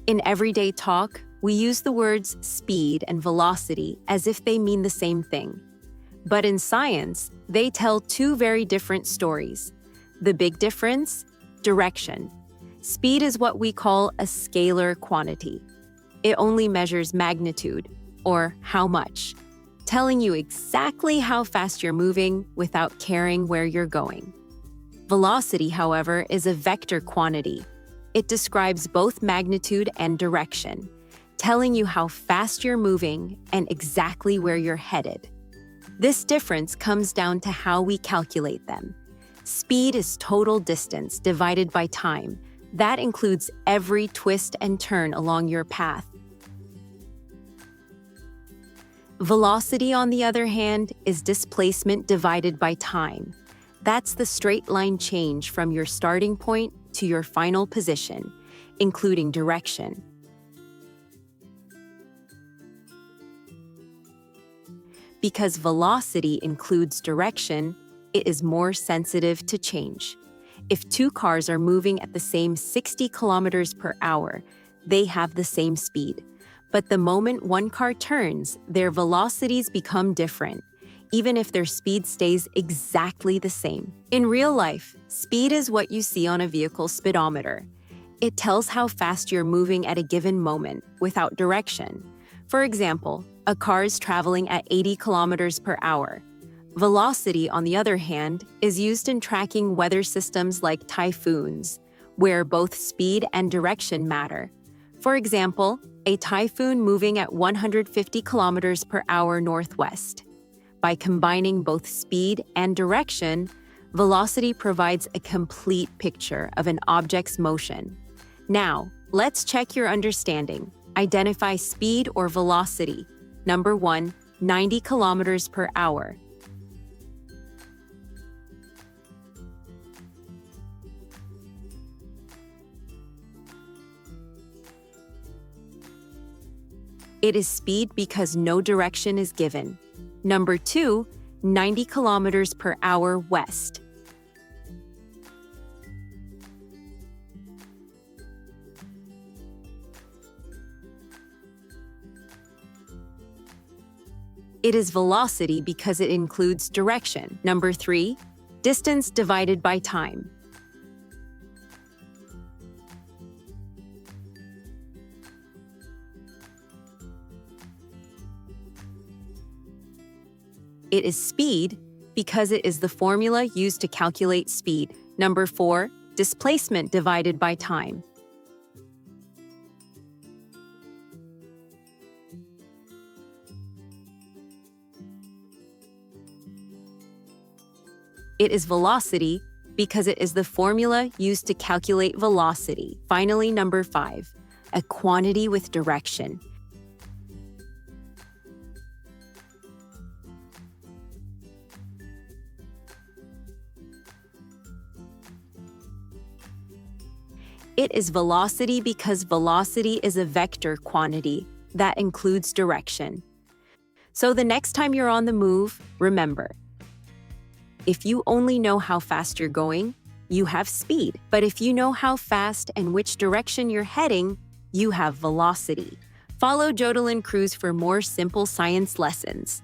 In everyday talk, we use the words speed and velocity as if they mean the same thing. But in science, they tell two very different stories. The big difference? Direction. Speed is what we call a scalar quantity. It only measures magnitude, or how much, telling you exactly how fast you're moving without caring where you're going. Velocity, however, is a vector quantity. It describes both magnitude and direction, telling you how fast you're moving and exactly where you're headed. This difference comes down to how we calculate them. Speed is total distance divided by time. That includes every twist and turn along your path. Velocity, on the other hand, is displacement divided by time. That's the straight line change from your starting point to your final position, including direction. Because velocity includes direction, it is more sensitive to change. If two cars are moving at the same 60 kilometers per hour, they have the same speed. But the moment one car turns, their velocities become different, even if their speed stays exactly the same. In real life, speed is what you see on a vehicle's speedometer. It tells how fast you're moving at a given moment, without direction. For example, a car is traveling at 80 kilometers per hour. Velocity, on the other hand, is used in tracking weather systems like typhoons, where both speed and direction matter. For example, a typhoon moving at 150 kilometers per hour northwest. By combining both speed and direction, velocity provides a complete picture of an object's motion. Now, let's check your understanding. Identify speed or velocity. Number 1, 90 kilometers per hour. It is speed because no direction is given. Number 2, 90 kilometers per hour west. It is velocity because it includes direction. Number 3, distance divided by time. It is speed because it is the formula used to calculate speed. Number 4, displacement divided by time. It is velocity because it is the formula used to calculate velocity. Finally, number 5, a quantity with direction. It is velocity because velocity is a vector quantity that includes direction. So the next time you're on the move, remember, if you only know how fast you're going, you have speed. But if you know how fast and which direction you're heading, you have velocity. Follow Jodalyn Cruz for more simple science lessons.